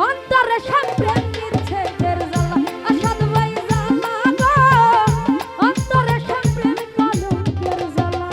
অন্তরে সব প্রেম বিচ্ছেদের জ্বালা আসাদ ভাই জ্বালা গো অন্তরে সব প্রেম কলঙ্কের জ্বালা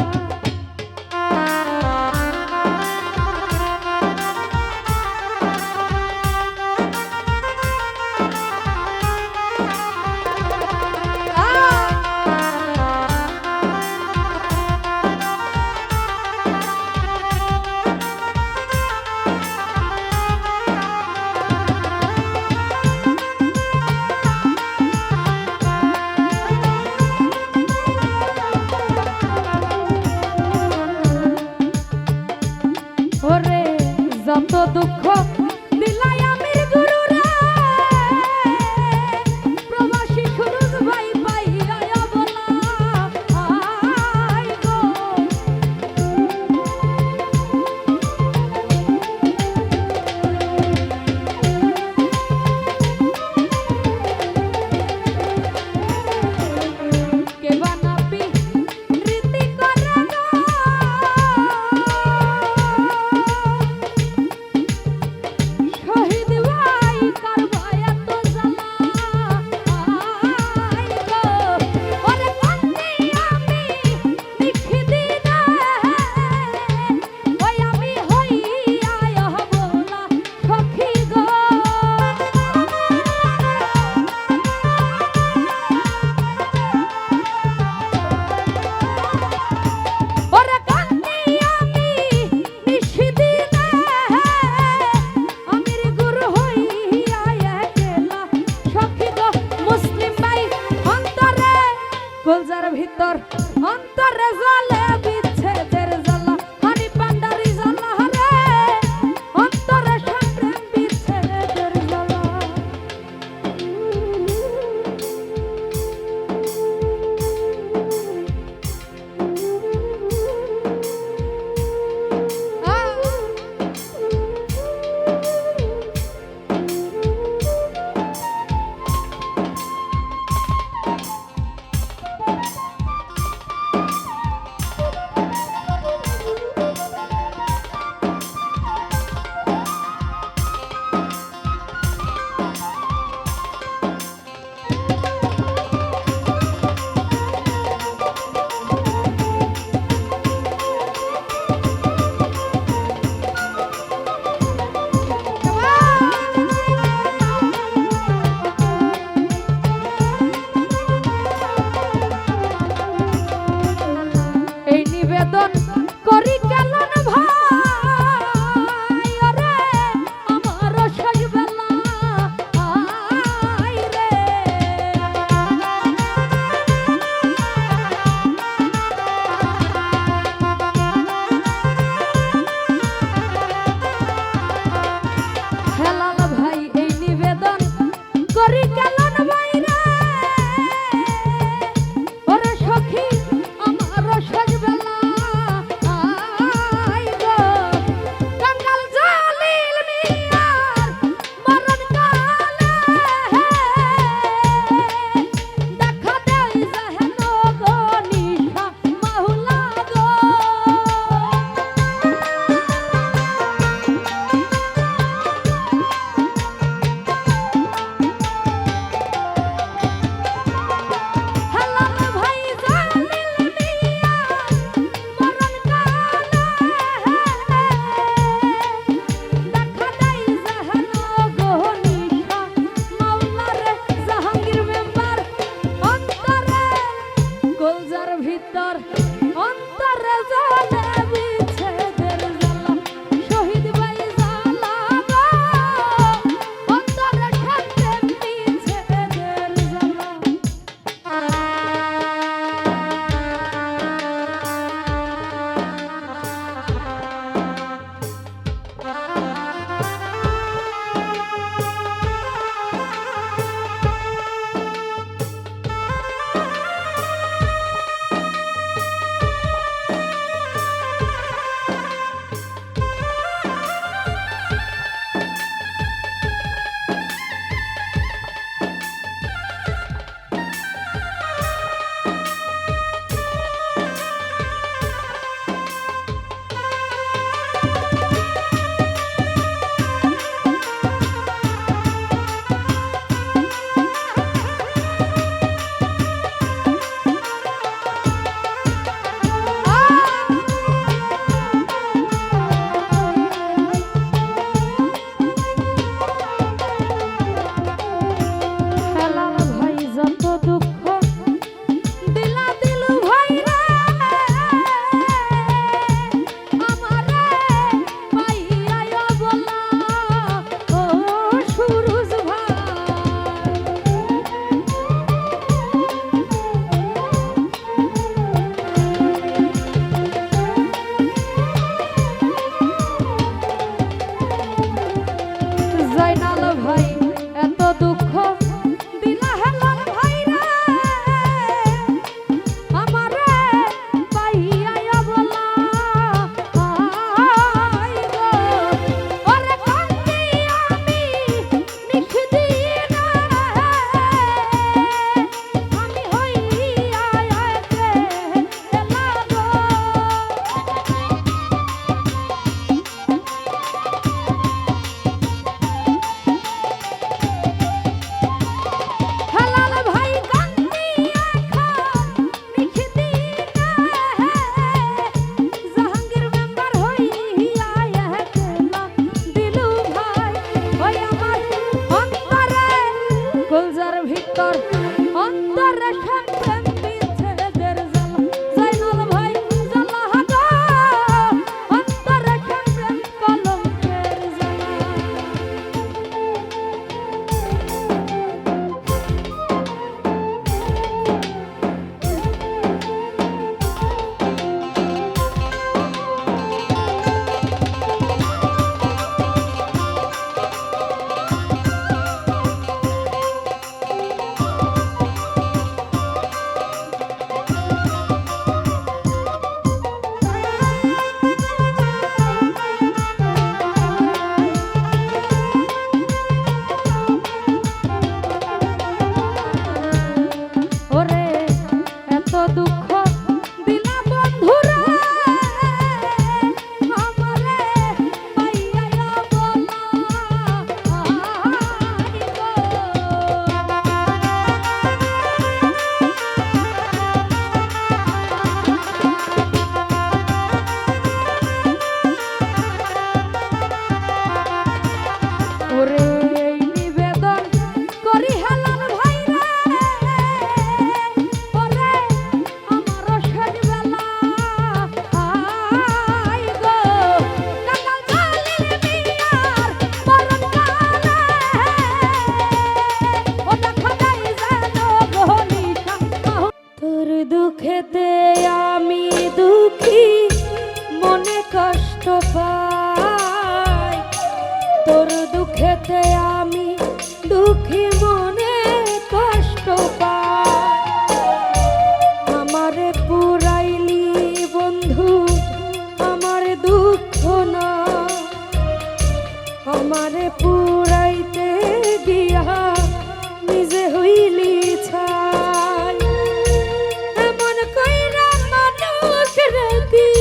দুঃখী মনে কষ্ট পায়। আমারে পুরাইলি বন্ধু আমার দুঃখ না, আমারে পুরাইতে গিয়া নিজে হইলি ছাই। এমন কইরা মানুষ রাখি,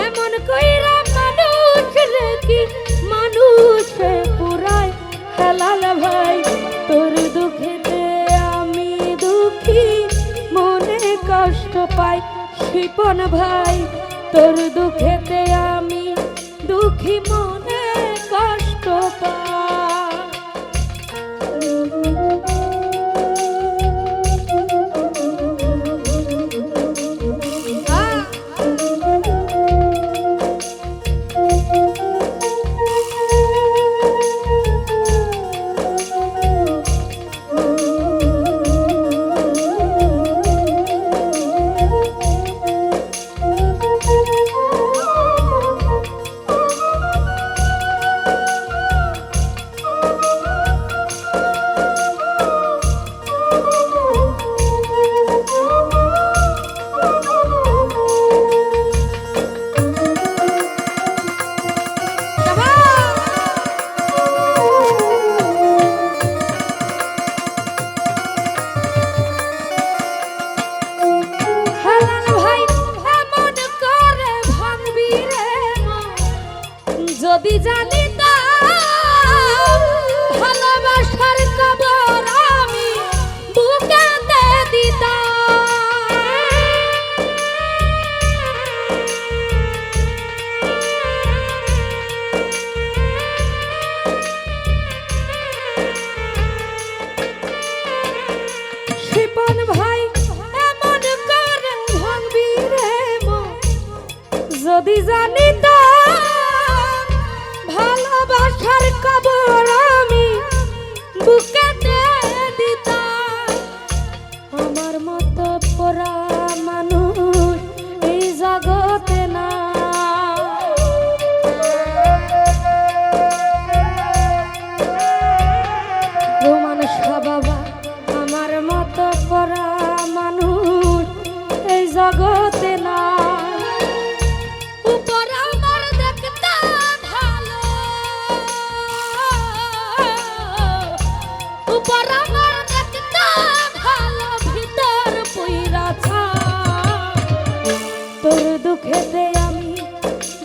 এমন কইরা মানুষ রাখি, মানুষে পুরাই হেলাল ভাই। তোর দুঃখেতে আমি দুঃখী মনে কষ্ট পাই। শিপন ভাই তোর দুঃখেতে আমি দুঃখী মনে কষ্ট পাই। যদি জানিতাম ভালোবাসার কবর আমি বুকেতে দিতাম। শিপন ভাই এমন করে ভাঙবি রে মন, যদি জানিতাম ভালোবাসার কবর আমি বুকেতে দিতাম। আমার মতো পোড়া মানুষ এই জগতে না, রোমান বাবা আমার মতো পোড়া মানুষ এই জগতে না। তোর দুঃখেতে আমি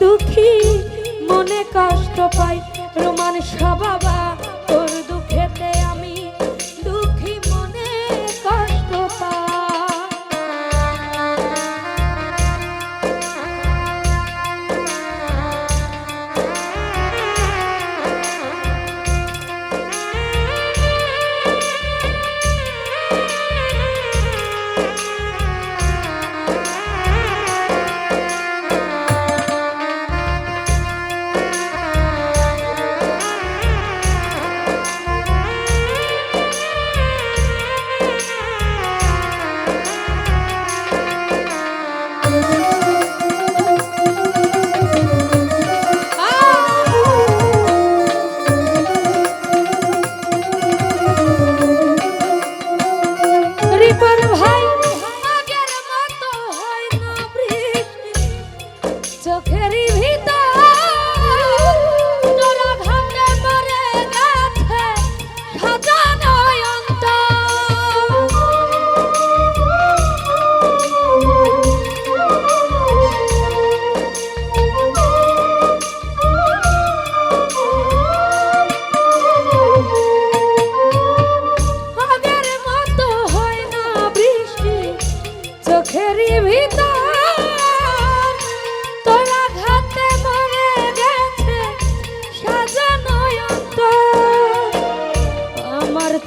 দুঃখী মনে কষ্ট পাই। রোমান বাবা তোর দুঃখেতে আমি দুঃখী মনে কষ্ট পাই।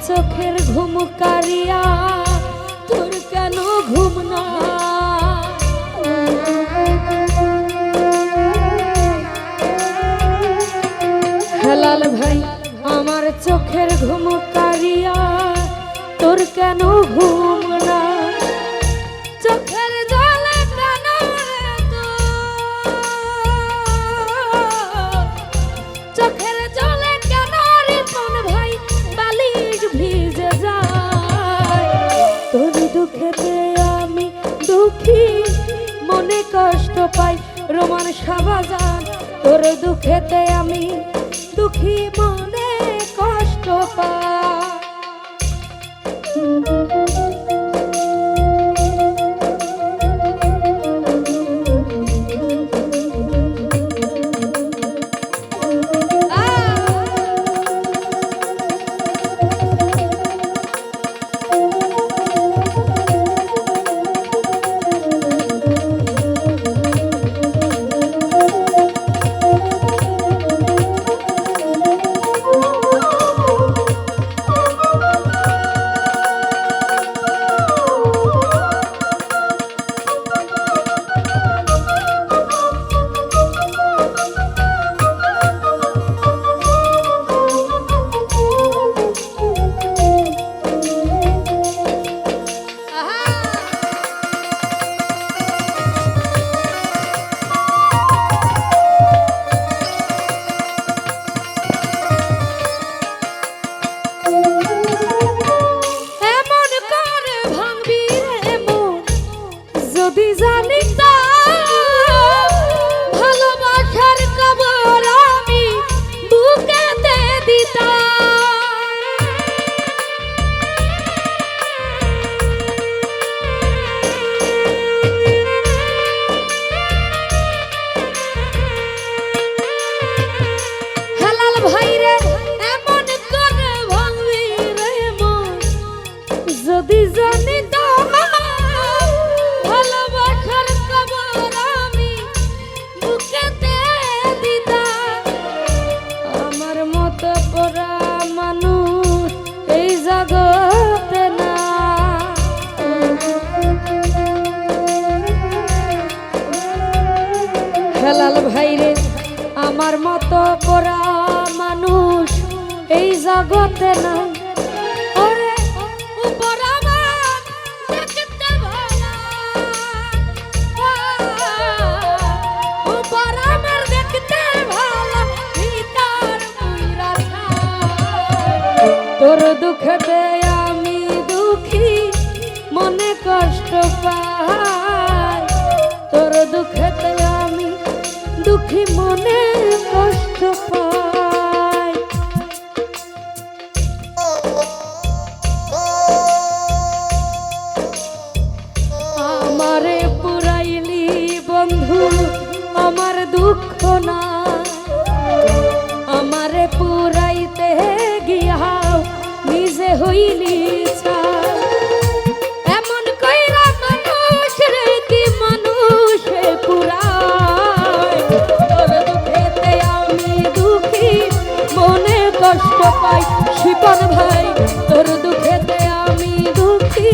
চোখের ঘুম কারিয়া তোর কেন ঘুম না? হেলাল ভাই আমার চোখের ঘুম কারিয়া তোর কেন ঘুম না? চোখের জলে কেন পাই রোমান শাহবাজান তোর দুঃখেতে আমি দুঃখী মনে কষ্ট পাই হেলাল ভাইরে আমার মতো পোড়া মানুষ এই জগতে না ওরে উপর আমার দেখতে ভালো উপর আমার দেখতে ভালো ভিতর পুরা তোর দুঃখে আমি দুঃখী মনে কষ্ট পাই তোর দুঃখে আমি দুঃখী মনে কষ্ট পাই আমারে পুরাইলি বন্ধু আমার দুঃখ না আমারে পুরাইতে গিয়াও নিজে হইলি এমন কইরা মানুষ রে কি মানুষে পুরা কষ্ট পাই শিপন ভাই তোর দুঃখেতে আমি দুঃখী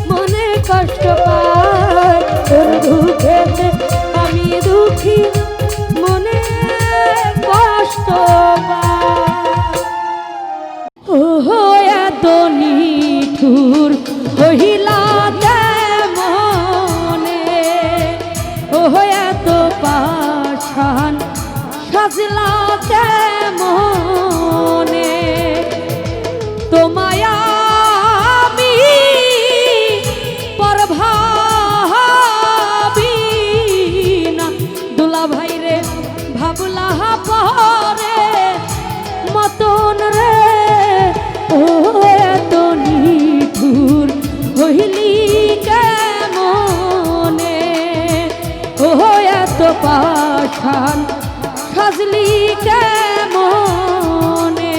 মনে কষ্ট পাই তোর দুঃখেতে আমি দুঃখী মনে কষ্ট পাই ও এত নিঠুর হইলা মনে ও এত পাষাণ সাজলা মনে তোমায় আমি পরভাবি না দুলা ভাই রে ভাবলা পরে মতন রে ও এত নিঠুর হইলি কেমনে ও এত পাষাণ সাজলি কেমনে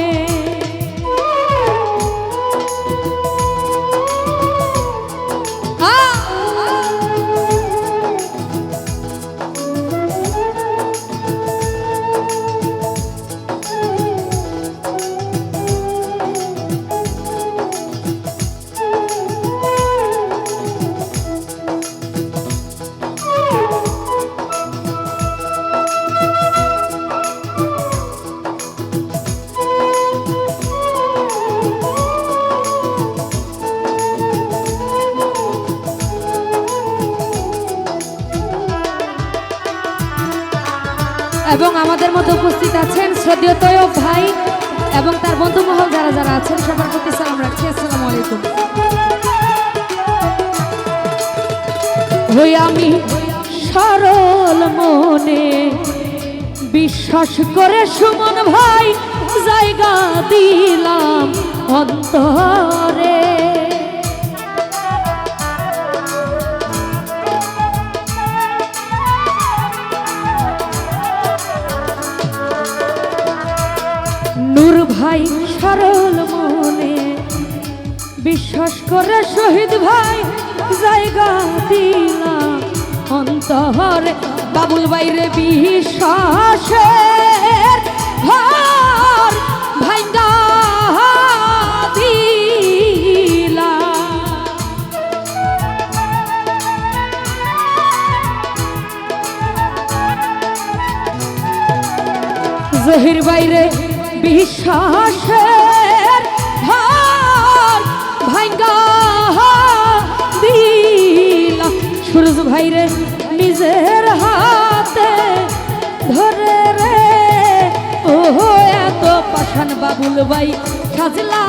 এবং আমাদের মধ্যে উপস্থিত আছেন শ্রদ্ধেয় তৈয়ব ভাই এবং তার বন্ধু মহল যারা যারা আছেন সবার প্রতি সালাম রাখছি। আসসালামু আলাইকুম। হই আমি সরল মনে বিশ্বাস করে সুমন ভাই জায়গা দিলাম অন্তরে। নূর ভাই সরল মনে বিশ্বাস করে শহীদ ভাই জায়গা দিলাম অন্তরে। বাবুল বাইরে বিশ্বাসের ঘর ভাঙ্গা দিলাম। জহির বাইরে বিশ্বাসের ঘর ভাঙ্গা দিলাম। সুরজ ভাইরে নিজের হাতে ধরে রে ও এত পাষাণ বাবুল ভাই সাজলা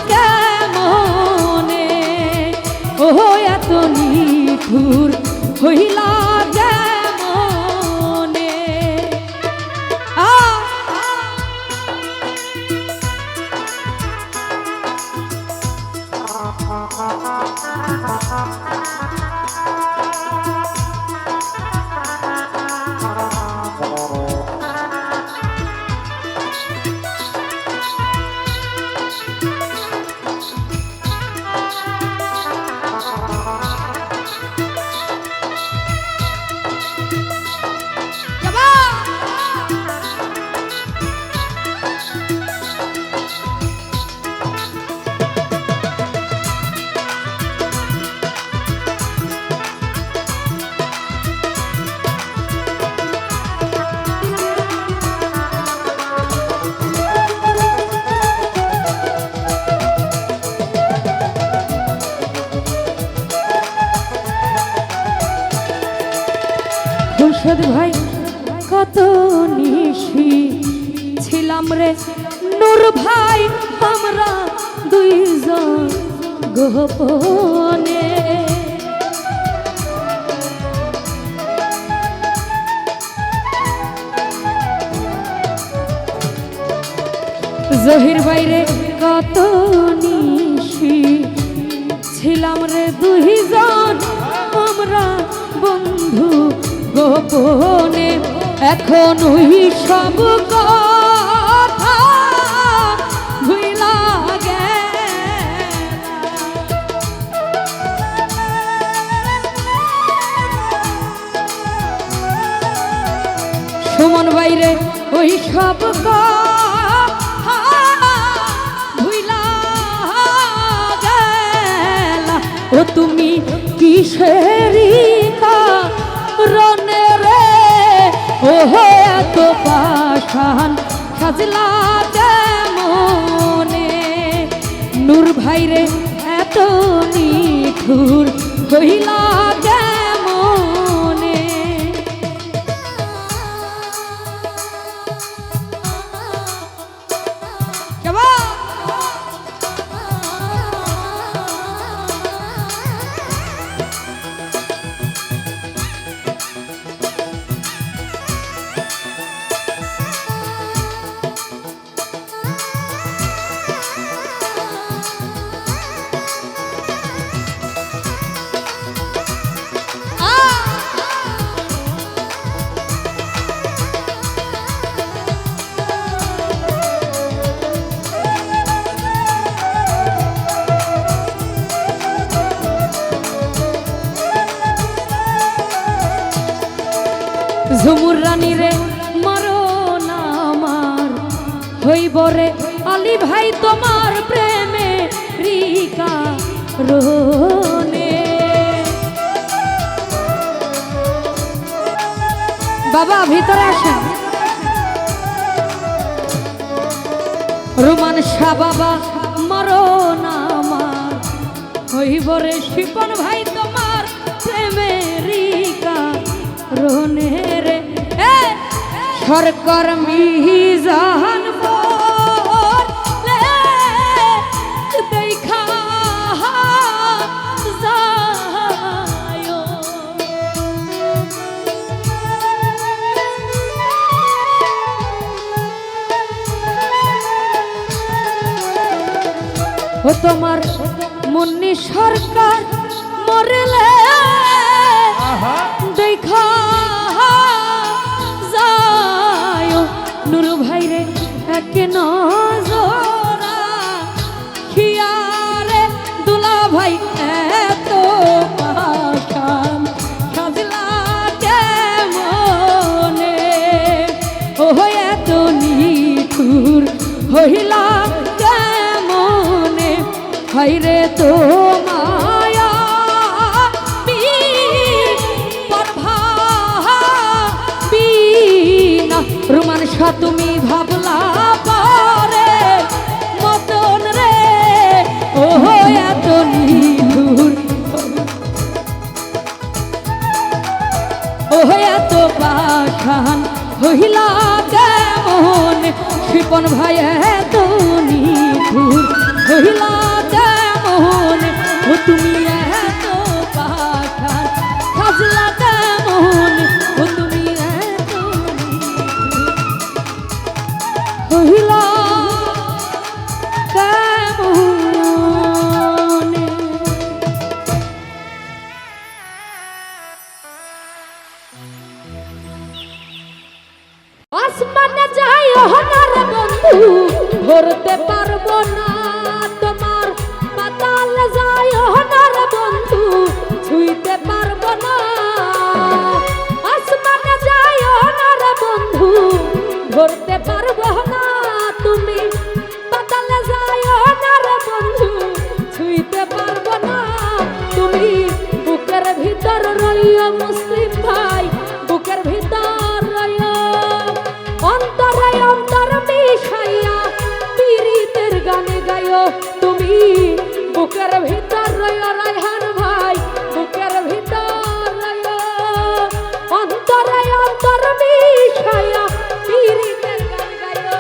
কেমনে, ও এত নিঠুর হইলা কেমনে। খুরশেদ ভাই কত নিশি ছিলাম রে নূর ভাই আমরা দুইজন গোপনে। জহির বাইরে কত নিশি ছিলাম রে দুইজন আমরা বন্ধু গোপনে। এখন ওই সব কথা ভুইলা সুমন বাইরে ওই সব কথা ভুইলা গেলা। ও তুমি কিসেরি রনে রে ও এত পাষাণ সাজলা কেমনে। নূর ভাইরে এত নিঠুর হইলা কেমনে। ঝুমুর রানী রে মরণ আমার হইব রে আলী ভাই তোমার প্রেমে রিকা রোনে। বাবা ভিতরে আসেন। রোমান শাহ বাবা মরণ আমার হইব রে শিপন ভাই তোমার প্রেমে রিকা রোনে রে। সরকার মিজান বলে দেখা যায় ও তোমার মুন্নি সরকার মরলে দেখা যায় নুরু ভাইরে এক নজরা খিয়ারে দুলা ভাই এত পাখান সাজলা কেমনে ও এত নিঠুর হইলা কেমনে হাইরে তো মায়া রুমান শাহ তুমি ভাবলা পরে মতন রে ও এত নিঠুর ও এত পাখান হইলা কেমন শিপন ভাই এত নিঠুর হইলা কেমন ও তুমি এত পাখান সাজলা কেমন ও তুমি এত হইলা কেমন আসমানে যাই হনার বন্ধু ধরতে পারবো না তোমার পাতালে যাই হনার বন্ধু ছুঁইতে পারবো না আসমানে যাই হনার বন্ধু ধরতে পারবো না তুমি পাতালে যাই হনার বন্ধু ছুঁইতে পারবো না তুমি বুকের ভিতর রইও মুসলিম ভাই বুকের ভিতর রইও অন্তরে অন্তর মিশাইয়া পীরিতের গানে গাইও তুমি বুকের ভিতর রইও রায়হান ভাই বুকের ভিতর রইও অন্তরে অন্তর মিশাইয়া পীরিতের গান গাইও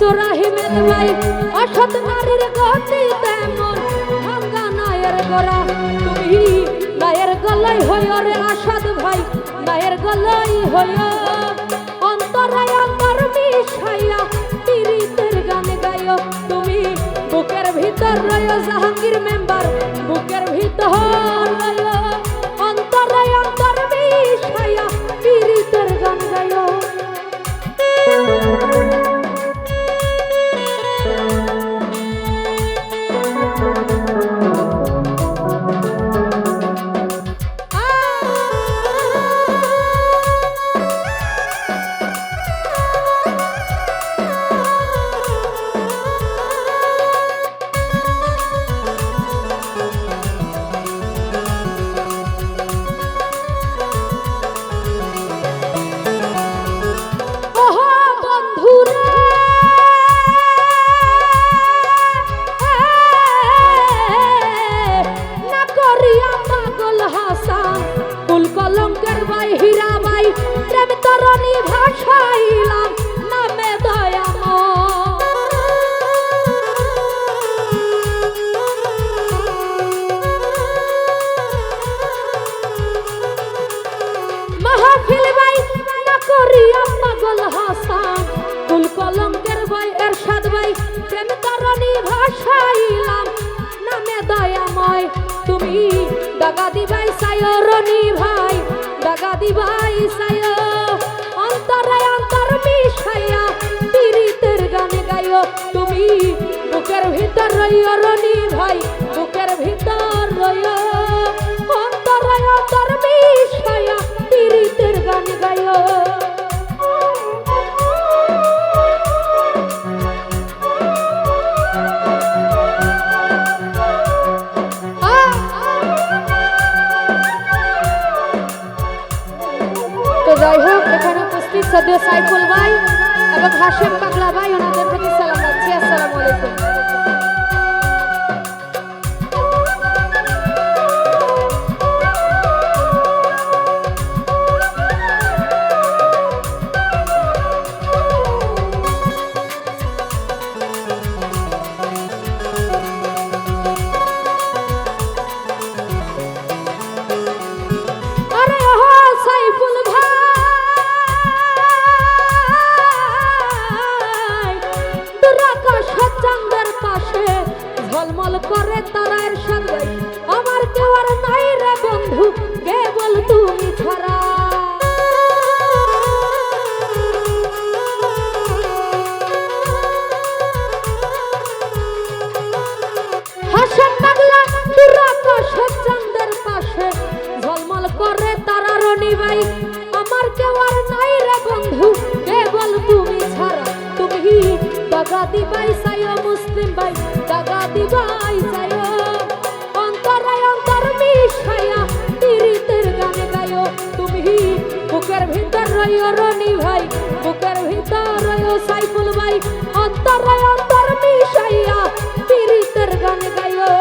ইব্রাহিমের ভাই অসৎ নারীর গতি তেমন ভাঙ্গা নায়ের গোরা তুমি নায়ের গলাই হইও রে আসাদ ভাই নায়ের গলাই হইও অন্তরে অন্তর মিশাইয়া পীড়িতের গান গাইও তুমি বুকের ভিতর রইও জাহাঙ্গীর মেম্বার বুকের ভিতর রইও অন্তরে অন্তর মিশাইয়া পীড়িতের গান গাইও কলঙ্কের ভাই হীরা ভাই প্রেম তরণী ভাষাইলাম নামে দয়াম মাহফিল ভাই না করিয়া পাগল হাসান কুল কলঙ্কের ভাই এরশাদ ভাই প্রেম তরণী ভাষাইলাম নামে দয়াময় তুমি দাগা দিবাই সায়ো রনি ভাই দাগা দিবাই সায়ো অন্তরে অন্তর মিশাইয়া পীড়িতের গান গাইও তুমি বুকের ভিতর রইও রনি ভাই বুকের ভিতর রইও অন্তরে অন্তর মিশাইয়া পীড়িতের গান গাইও যাই হোক এখানে উপস্থিত সদ্য সাইফুল ভাই এবং হাশেম পাগলা ভাই ওনাদের প্রতি সালাম যাচ্ছি আসসালামু আলাইকুম করে তারা এরশাদ ভাই আমার কেউ আর নাই রে বন্ধু কেবল তুমি ছাড়া হাসান পাগলা দুরাকাশ চাঁদের পাশে ঝলমল করে তারা রনি ভাই আমার কেউ আর নাই রে বন্ধু কেবল তুমি ছাড়া তুমি দাগা দিবাই সাইও মুসলিম ভাই দাগা দিবাই সাইও অন্তরে অন্তর মিশাইয়া পীড়িতের গান গাইও তুমি বুকের ভিতর রইও রনি ভাই বুকের ভিতর রইও সাইফুল ভাই অন্তরে অন্তর মিশাইয়া পীড়িতের গান গাইও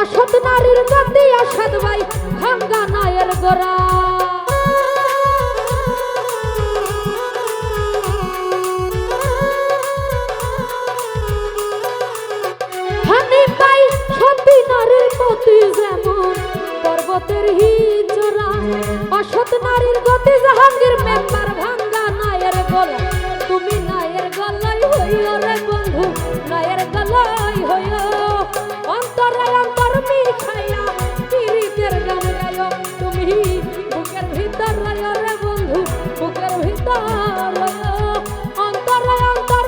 অসৎ নারীর গতি আসাদ ভাই ভাঙ্গা নায়ের গোরা হানি ভাই সতী নারীর গতি যেমন পর্বতের হিজরা অসৎ নারীর গতি জাহাঙ্গীর মেম্বার ভাঙ্গা নায়ের গোলা তুমি নায়ের গলাই হইও রে বন্ধু নায়ের গলাই হইও অন্তরে অন্তর মিশাইয়া পীড়িতের গান গাইও তুমি বুকের ভিতর রইও রে বন্ধু বুকের ভিতর রইও অন্তরে অন্তর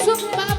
সুম্মা